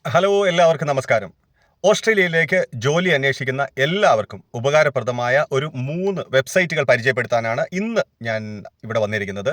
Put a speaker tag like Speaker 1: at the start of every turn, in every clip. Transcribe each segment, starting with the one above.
Speaker 1: Hello, എല്ലാവർക്കും നമസ്കാരം. ഓസ്ട്രേലിയയിലേക്ക് ജോലി അന്വേഷിക്കുന്ന എല്ലാവർക്കും ഉപകാരപ്രദമായ ഒരു 3 വെബ്സൈറ്റുകൾ പരിചയപ്പെടുത്താനാണ് ഇന്ന് ഞാൻ ഇവിടെ വന്നിരിക്കുന്നത്.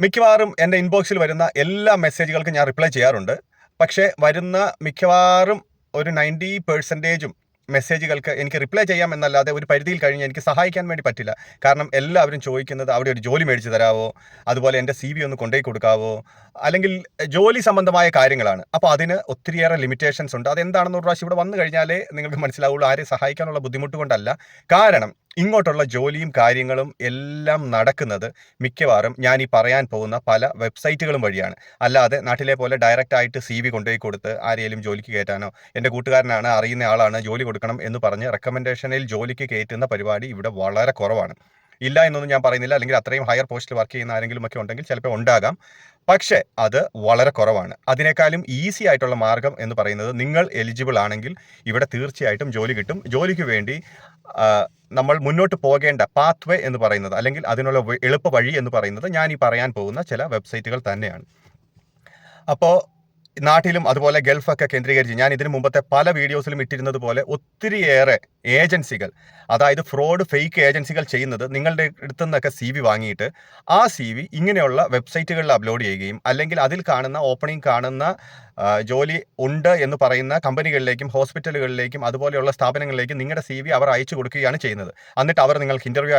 Speaker 1: മിക്കവാറും എൻ്റെ ഇൻബോക്സിൽ വരുന്ന എല്ലാ മെസ്സേജുകൾക്കും ഞാൻ റിപ്ലൈ ചെയ്യാറുണ്ട്. പക്ഷേ വരുന്ന മിക്കവാറും ഒരു 90% മെസ്സേജുകൾക്ക് എനിക്ക് റിപ്ലൈ ചെയ്യാം എന്നല്ലാതെ ഒരു പരിധിയിൽ കഴിഞ്ഞ് എനിക്ക് സഹായിക്കാൻ വേണ്ടി പറ്റില്ല. കാരണം എല്ലാവരും ചോദിക്കുന്നത് അവിടെ ഒരു ജോലി മേടിച്ച് തരാമോ, അതുപോലെ എൻ്റെ CV ഒന്ന് കൊണ്ടുപോയി കൊടുക്കാവോ, അല്ലെങ്കിൽ ജോലി സംബന്ധമായ കാര്യങ്ങളാണ്. അപ്പോൾ അതിന് ഒത്തിരിയേറെ ലിമിറ്റേഷൻസ് ഉണ്ട്. അതെന്താണെന്ന് ഒരു പ്രാവശ്യം ഇവിടെ വന്നു കഴിഞ്ഞാലേ നിങ്ങൾക്ക് മനസ്സിലാവുള്ളൂ. ആരെയും സഹായിക്കാനുള്ള ബുദ്ധിമുട്ട് കൊണ്ടല്ല. കാരണം ഇങ്ങോട്ടുള്ള ജോലിയും കാര്യങ്ങളും എല്ലാം നടക്കുന്നത് മിക്കവാറും ഞാൻ ഈ പറയാൻ പോകുന്ന പല വെബ്സൈറ്റുകളും വഴിയാണ്. അല്ലാതെ നാട്ടിലെ പോലെ ഡയറക്റ്റ് ആയിട്ട് CV കൊണ്ടുപോയി കൊടുത്ത് ആരെയും ജോലിക്ക് കയറ്റാനോ, എൻ്റെ കൂട്ടുകാരനാണ്, അറിയുന്ന ആളാണ്, ജോലി കൊടുക്കണം എന്ന് പറഞ്ഞ് റെക്കമെൻഡേഷനിൽ ജോലിക്ക് കയറ്റുന്ന പരിപാടി ഇവിടെ വളരെ കുറവാണ്. ഇല്ല എന്നൊന്നും ഞാൻ പറയുന്നില്ല. അല്ലെങ്കിൽ അത്രയും ഹയർ പോസ്റ്റിൽ വർക്ക് ചെയ്യുന്ന ആരെങ്കിലും ഒക്കെ ഉണ്ടെങ്കിൽ ചിലപ്പോൾ ഉണ്ടാകാം. പക്ഷേ അത് വളരെ കുറവാണ്. അതിനേക്കാളും ഈസി ആയിട്ടുള്ള മാർഗം എന്ന് പറയുന്നത്, നിങ്ങൾ എലിജിബിൾ ആണെങ്കിൽ ഇവിടെ തീർച്ചയായിട്ടും ജോലി കിട്ടും. ജോലിക്ക് വേണ്ടി നമ്മൾ മുന്നോട്ട് പോകേണ്ട പാത്ത് വേ എന്ന് പറയുന്നത്, അല്ലെങ്കിൽ അതിനുള്ള എളുപ്പ വഴി എന്ന് പറയുന്നത് ഞാൻ ഈ പറയാൻ പോകുന്ന ചില വെബ്സൈറ്റുകൾ തന്നെയാണ്. അപ്പോൾ നാട്ടിലും അതുപോലെ ഗൾഫൊക്കെ കേന്ദ്രീകരിച്ച് ഞാൻ ഇതിനു മുമ്പത്തെ പല വീഡിയോസിലും ഇട്ടിരുന്നത് പോലെ ഒത്തിരിയേറെ ഏജൻസികൾ, അതായത് ഫ്രോഡ് ഫേക്ക് ഏജൻസികൾ ചെയ്യുന്നത്, നിങ്ങളുടെ അടുത്തു നിന്നൊക്കെ CV വാങ്ങിയിട്ട് ആ CV ഇങ്ങനെയുള്ള വെബ്സൈറ്റുകളിൽ അപ്ലോഡ് ചെയ്യുകയും അല്ലെങ്കിൽ അതിൽ കാണുന്ന ഓപ്പണിംഗ് കാണുന്ന ജോലി ഉണ്ട് എന്ന് പറയുന്ന കമ്പനികളിലേക്കും ഹോസ്പിറ്റലുകളിലേക്കും അതുപോലെയുള്ള സ്ഥാപനങ്ങളിലേക്കും നിങ്ങളുടെ CV അവർ അയച്ചു കൊടുക്കുകയാണ് ചെയ്യുന്നത്. എന്നിട്ട് അവർ നിങ്ങൾക്ക് ഇൻ്റർവ്യൂ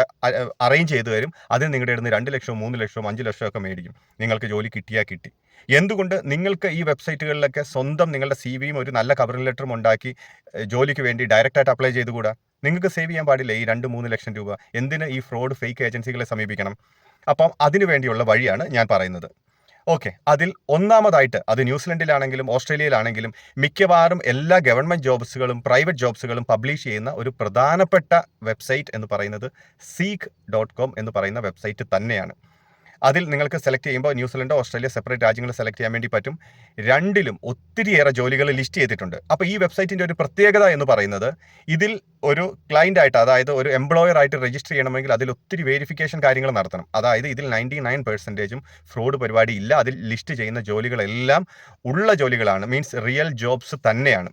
Speaker 1: അറേഞ്ച് ചെയ്തു തരും. അതിന് നിങ്ങളുടെ അടുത്ത് 2 ലക്ഷവും 3 ലക്ഷവും 5 ലക്ഷവും ഒക്കെ മേടിക്കും. നിങ്ങൾക്ക് ജോലി കിട്ടിയാൽ കിട്ടി. എന്തുകൊണ്ട് നിങ്ങൾക്ക് ഈ വെബ്സൈറ്റുകളിലൊക്കെ സ്വന്തം നിങ്ങളുടെ CVയും ഒരു നല്ല കവർ ലെറ്ററും ഉണ്ടാക്കി ജോലിക്ക് വേണ്ടി ഡയറക്റ്റായിട്ട് അപ്ലൈ ചെയ്തുകൂടാ? നിങ്ങൾക്ക് സേവ് ചെയ്യാൻ പാടില്ല ഈ 2-3 ലക്ഷം രൂപ? എന്തിന് ഈ ഫ്രോഡ് ഫേക്ക് ഏജൻസികളെ സമീപിക്കണം? അപ്പം അതിനു വേണ്ടിയുള്ള വഴിയാണ് ഞാൻ പറയുന്നത്. ഓക്കെ, അതിൽ ഒന്നാമതായിട്ട്, അത് ന്യൂസിലൻഡിലാണെങ്കിലും ഓസ്ട്രേലിയയിലാണെങ്കിലും മിക്കവാറും എല്ലാ ഗവൺമെൻറ് ജോബ്സുകളും പ്രൈവറ്റ് ജോബ്സുകളും പബ്ലിഷ് ചെയ്യുന്ന ഒരു പ്രധാനപ്പെട്ട വെബ്സൈറ്റ് എന്ന് പറയുന്നത് seek.com എന്ന് പറയുന്ന വെബ്സൈറ്റ് തന്നെയാണ്. അതിൽ നിങ്ങൾക്ക് സെലക്ട് ചെയ്യുമ്പോൾ ന്യൂസിലൻഡ്, ഓസ്ട്രേലിയ സെപ്പറേറ്റ് രാജ്യങ്ങൾ സെലക്ട് ചെയ്യാൻ വേണ്ടി പറ്റും. രണ്ടിലും ഒത്തിരിയേറെ ജോലികൾ ലിസ്റ്റ് ചെയ്തിട്ടുണ്ട്. അപ്പോൾ ഈ വെബ്സൈറ്റിൻ്റെ ഒരു പ്രത്യേകത എന്ന് പറയുന്നത്, ഇതിൽ ഒരു ക്ലയൻ്റ് ആയിട്ട്, അതായത് ഒരു എംപ്ലോയർ ആയിട്ട് രജിസ്റ്റർ ചെയ്യണമെങ്കിൽ അതിൽ ഒത്തിരി വെരിഫിക്കേഷൻ കാര്യങ്ങൾ നടത്തണം. അതായത് ഇതിൽ 99% ഫ്രോഡ് പരിപാടി ഇല്ല. അതിൽ ലിസ്റ്റ് ചെയ്യുന്ന ജോലികളെല്ലാം ഉള്ള ജോലികളാണ്, മീൻസ് റിയൽ ജോബ്സ് തന്നെയാണ്.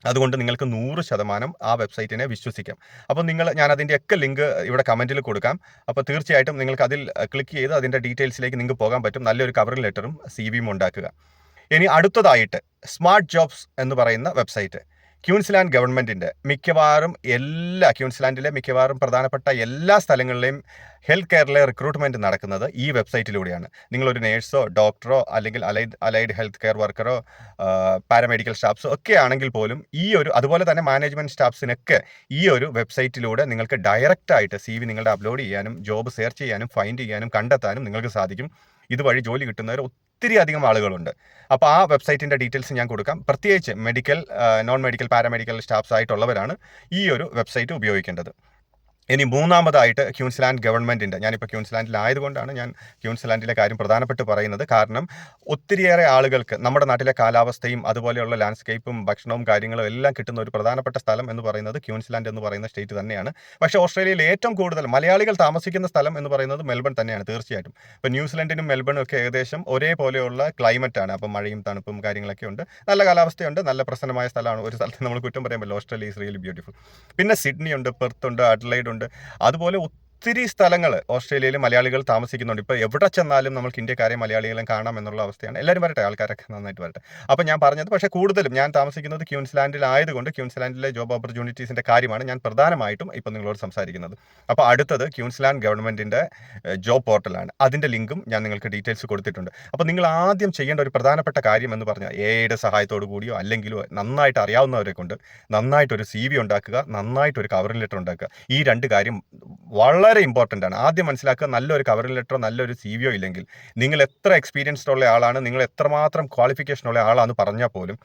Speaker 1: അതുകൊണ്ട് നിങ്ങൾക്ക് 100% ആ വെബ്സൈറ്റിനെ വിശ്വസിക്കാം. അപ്പോൾ ഞാൻ അതിൻ്റെയൊക്കെ ലിങ്ക് ഇവിടെ കമൻറ്റിൽ കൊടുക്കാം. അപ്പോൾ തീർച്ചയായിട്ടും നിങ്ങൾക്ക് അതിൽ ക്ലിക്ക് ചെയ്ത് അതിൻ്റെ ഡീറ്റെയിൽസിലേക്ക് നിങ്ങൾക്ക് പോകാൻ പറ്റും. നല്ലൊരു കവറിംഗ് ലെറ്ററും CVയും ഉണ്ടാക്കുക. ഇനി അടുത്തതായിട്ട് സ്മാർട്ട് ജോബ്സ് എന്ന് പറയുന്ന വെബ്സൈറ്റ്. ക്യൂൻസ്ലാൻഡ് ഗവൺമെൻറ്റിൻ്റെ ക്യൂൻസ്ലാൻഡിലെ മിക്കവാറും പ്രധാനപ്പെട്ട എല്ലാ സ്ഥലങ്ങളിലെയും ഹെൽത്ത് കെയറിലെ റിക്രൂട്ട്മെൻറ്റ് നടക്കുന്നത് ഈ വെബ്സൈറ്റിലൂടെയാണ്. നിങ്ങളൊരു നേഴ്സോ ഡോക്ടറോ അല്ലെങ്കിൽ അലൈഡ് ഹെൽത്ത് കെയർ വർക്കറോ പാരാമെഡിക്കൽ സ്റ്റാഫ്സോ ഒക്കെ ആണെങ്കിൽ പോലും അതുപോലെ തന്നെ മാനേജ്മെൻറ്റ് സ്റ്റാഫ്സിനൊക്കെ ഈ ഒരു വെബ്സൈറ്റിലൂടെ നിങ്ങൾക്ക് ഡയറക്റ്റായിട്ട് CV നിങ്ങളുടെ അപ്ലോഡ് ചെയ്യാനും ജോബ് സെർച്ച് ചെയ്യാനും ഫൈൻഡ് ചെയ്യാനും കണ്ടെത്താനും നിങ്ങൾക്ക് സാധിക്കും. ഇതുവഴി ജോലി കിട്ടുന്നവർ ഒത്തിരി അധികം ആളുകളുണ്ട്. അപ്പോൾ ആ വെബ്സൈറ്റിൻ്റെ ഡീറ്റെയിൽസ് ഞാൻ കൊടുക്കാം. പ്രത്യേകിച്ച് medical, non medical, paramedical staffs ആയിട്ടുള്ളവരാണ് ഈ ഒരു വെബ്സൈറ്റ് ഉപയോഗിക്കേണ്ടത്. ഇനി മൂന്നാമതായിട്ട് ക്യൂൻസ്ലാൻഡ് ഗവൺമെൻറ്റിൻ്റെ, ഞാനിപ്പോൾ ക്യൂൻസ്ലാൻഡിലായതുകൊണ്ടാണ് ഞാൻ ക്യൂൻസ്ലാൻഡിലെ കാര്യം പ്രധാനപ്പെട്ട് പറയുന്നത്. കാരണം ഒത്തിരിയേറെ ആളുകൾക്ക് നമ്മുടെ നാട്ടിലെ കാലാവസ്ഥയും അതുപോലെയുള്ള ലാൻഡ്സ്കേപ്പും ഭക്ഷണവും കാര്യങ്ങളും എല്ലാം കിട്ടുന്ന ഒരു പ്രധാനപ്പെട്ട സ്ഥലം എന്ന് പറയുന്നത് ക്യൂൻസ്ലാൻഡ് എന്ന് പറയുന്ന സ്റ്റേറ്റ് തന്നെയാണ്. പക്ഷേ ഓസ്ട്രേലിയയിൽ ഏറ്റവും കൂടുതൽ മലയാളികൾ താമസിക്കുന്ന സ്ഥലം എന്ന് പറയുന്നത് മെൽബൺ തന്നെയാണ് തീർച്ചയായിട്ടും. ഇപ്പോൾ ന്യൂസിലൻഡിനും മെൽബണും ഒക്കെ ഏകദേശം ഒരേപോലെയുള്ള ക്ലൈമറ്റാണ്. അപ്പം മഴയും തണുപ്പും കാര്യങ്ങളൊക്കെ ഉണ്ട്, നല്ല കാലാവസ്ഥയുണ്ട്, നല്ല പ്രസന്നമായ സ്ഥലമാണ്. ഒരു സ്ഥലത്ത് നമ്മൾ കുറ്റം പറയാൻ പറ്റില്ല. Australia is really beautiful. പിന്നെ സിഡ്നി ഉണ്ട്, പെർത്ത് ഉണ്ട്, അഡ്ലൈഡ് ഉണ്ട്. അതുപോലെ ഒത്തിരി സ്ഥലങ്ങൾ ഓസ്ട്രേലിയയിൽ മലയാളികൾ താമസിക്കുന്നുണ്ട്. ഇപ്പോൾ എവിടെ ചെന്നാലും നമുക്ക് ഇന്ത്യക്കാരെ മലയാളികളെ കാണാം എന്നുള്ള അവസ്ഥയാണ്. എല്ലാവരും വരട്ടെ, ആൾക്കാരൊക്കെ നന്നായിട്ട് വരട്ടെ. അപ്പോൾ ഞാൻ പറഞ്ഞത്, പക്ഷേ കൂടുതലും ഞാൻ താമസിക്കുന്നത് ക്യൂൻസ്ലാൻഡിലായതുകൊണ്ട് ക്യൂൻസ്ലാൻഡിലെ ജോബ് ഓപ്പർച്യൂണിറ്റീസിൻ്റെ കാര്യമാണ് ഞാൻ പ്രധാനമായിട്ടും ഇപ്പോൾ നിങ്ങളോട് സംസാരിക്കുന്നത്. അപ്പോൾ അടുത്തത് ക്യൂൻസ്ലാൻഡ് ഗവൺമെൻറ്റിൻ്റെ ജോബ് പോർട്ടലാണ്. അതിൻ്റെ ലിങ്കും ഞാൻ നിങ്ങൾക്ക് ഡീറ്റെയിൽസ് കൊടുത്തിട്ടുണ്ട്. അപ്പോൾ നിങ്ങൾ ആദ്യം ചെയ്യേണ്ട ഒരു പ്രധാനപ്പെട്ട കാര്യം എന്ന് പറഞ്ഞാൽ, AI സഹായത്തോടു കൂടിയോ അല്ലെങ്കിലോ നന്നായിട്ട് അറിയാവുന്നവരെ കൊണ്ട് നന്നായിട്ടൊരു CV ഉണ്ടാക്കുക, നന്നായിട്ടൊരു കവറിംഗ് ലെറ്റർ ഉണ്ടാക്കുക. ഈ 2 കാര്യം വളരെ ഇമ്പോർട്ടൻ്റ് ആണ്. ആദ്യം മനസ്സിലാക്കുക, നല്ലൊരു കവറിംഗ് ലെറ്ററോ നല്ലൊരു CVയോ ഇല്ലെങ്കിൽ, നിങ്ങൾ എത്ര എക്സ്പീരിയൻസ്ഡ് ഉള്ള ആളാണ്, നിങ്ങൾ എത്രമാത്രം ക്വാളിഫിക്കേഷൻ ഉള്ള ആളാണെന്ന് പറഞ്ഞാൽ പോലും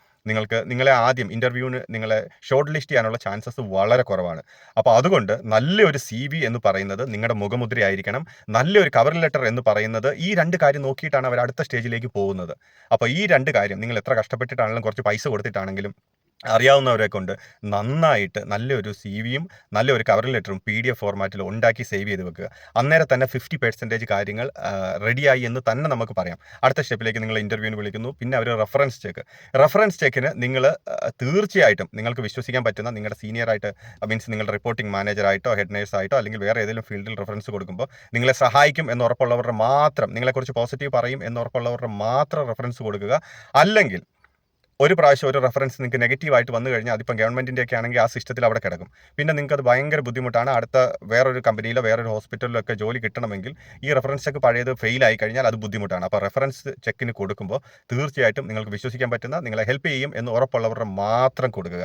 Speaker 1: നിങ്ങളെ ആദ്യം ഇൻ്റർവ്യൂവിന് നിങ്ങളെ ഷോർട്ട് ലിസ്റ്റ് ചെയ്യാനുള്ള ചാൻസസ് വളരെ കുറവാണ്. അപ്പോൾ അതുകൊണ്ട് നല്ലൊരു CV എന്ന് പറയുന്നത് നിങ്ങളുടെ മുഖമുദ്രയായിരിക്കണം. നല്ലൊരു കവറിംഗ് ലെറ്റർ എന്ന് പറയുന്നത്, ഈ 2 കാര്യം നോക്കിയിട്ടാണ് അവർ അടുത്ത സ്റ്റേജിലേക്ക് പോകുന്നത്. അപ്പോൾ ഈ 2 കാര്യം നിങ്ങൾ എത്ര കഷ്ടപ്പെട്ടിട്ടാണെങ്കിലും കുറച്ച് പൈസ കൊടുത്തിട്ടാണെങ്കിലും അറിയാവുന്നവരെ കൊണ്ട് നന്നായിട്ട് നല്ലൊരു സിവിയും നല്ലൊരു കവർ ലെറ്ററും PDF ഫോർമാറ്റിൽ ഉണ്ടാക്കി സേവ് ചെയ്ത് വെക്കുക. അന്നേരം തന്നെ 50% കാര്യങ്ങൾ റെഡിയായി എന്ന് തന്നെ നമുക്ക് പറയാം. അടുത്ത സ്റ്റെപ്പിലേക്ക് നിങ്ങൾ ഇൻ്റർവ്യൂവിന് വിളിക്കുന്നു. പിന്നെ അവർ റെഫറൻസ് ചെക്കിന് നിങ്ങൾ തീർച്ചയായിട്ടും നിങ്ങൾക്ക് വിശ്വസിക്കാൻ പറ്റുന്ന നിങ്ങളുടെ സീനിയറായിട്ട്, മീൻസ് നിങ്ങളുടെ റിപ്പോർട്ടിംഗ് മാനേജറായിട്ടോ ഹെഡ് നേഴ്സായിട്ടോ അല്ലെങ്കിൽ വേറെ ഏതെങ്കിലും ഫീൽഡിൽ റെഫറൻസ് കൊടുക്കുമ്പോൾ നിങ്ങളെ സഹായിക്കും എന്നുറപ്പുള്ളവരുടെ മാത്രം, നിങ്ങളെക്കുറിച്ച് പോസിറ്റീവ് പറയും എന്നുറപ്പുള്ളവരുടെ മാത്രം റെഫറൻസ് കൊടുക്കുക. അല്ലെങ്കിൽ ഒരു പ്രാവശ്യം ഒരു റെഫറൻസ് നിങ്ങൾക്ക് നെഗറ്റീവായിട്ട് വന്നു കഴിഞ്ഞാൽ അതിപ്പം ഗവൺമെൻറ്റിൻ്റെ ഒക്കെ ആണെങ്കിൽ ആ സിസ്റ്റത്തിൽ അവിടെ കിടക്കും. പിന്നെ നിങ്ങൾക്ക് അത് ഭയങ്കര ബുദ്ധിമുട്ടാണ്. അടുത്ത വേറൊരു കമ്പനിയിലോ വേറൊരു ഹോസ്പിറ്റലിലോ ഒക്കെ ജോലി കിട്ടണമെങ്കിൽ ഈ റെഫറൻസ് ചെക്ക് പഴയത് ഫെയിലായി കഴിഞ്ഞാൽ അത് ബുദ്ധിമുട്ടാണ്. അപ്പോൾ റെഫറൻസ് ചെക്കിന് കൊടുക്കുമ്പോൾ തീർച്ചയായിട്ടും നിങ്ങൾക്ക് വിശ്വസിക്കാൻ പറ്റുന്ന, നിങ്ങളെ ഹെൽപ്പ് ചെയ്യും എന്ന് ഉറപ്പുള്ളവരുടെ മാത്രം കൊടുക്കുക.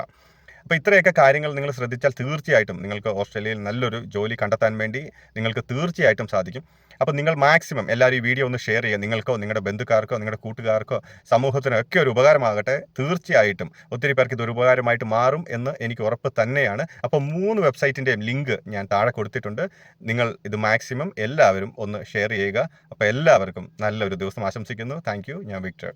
Speaker 1: അപ്പോൾ ഇത്രയൊക്കെ കാര്യങ്ങൾ നിങ്ങൾ ശ്രദ്ധിച്ചാൽ തീർച്ചയായിട്ടും നിങ്ങൾക്ക് ഓസ്ട്രേലിയയിൽ നല്ലൊരു ജോലി കണ്ടെത്താൻ വേണ്ടി നിങ്ങൾക്ക് തീർച്ചയായിട്ടും സാധിക്കും. അപ്പോൾ നിങ്ങൾ മാക്സിമം എല്ലാവരും ഈ വീഡിയോ ഒന്ന് ഷെയർ ചെയ്യുക. നിങ്ങൾക്കോ നിങ്ങളുടെ ബന്ധുക്കാർക്കോ നിങ്ങളുടെ കൂട്ടുകാർക്കോ സമൂഹത്തിനോ ഒക്കെ ഒരു ഉപകാരമാകട്ടെ. തീർച്ചയായിട്ടും ഒത്തിരി പേർക്ക് ഇതൊരു ഉപകാരമായിട്ട് മാറും എന്ന് എനിക്ക് ഉറപ്പ് തന്നെയാണ്. അപ്പോൾ 3 വെബ്സൈറ്റിൻ്റെയും ലിങ്ക് ഞാൻ താഴെ കൊടുത്തിട്ടുണ്ട്. നിങ്ങൾ ഇത് മാക്സിമം എല്ലാവരും ഒന്ന് ഷെയർ ചെയ്യുക. അപ്പോൾ എല്ലാവർക്കും നല്ലൊരു ദിവസം ആശംസിക്കുന്നു. Thank you. ഞാൻ വിക്ടർ.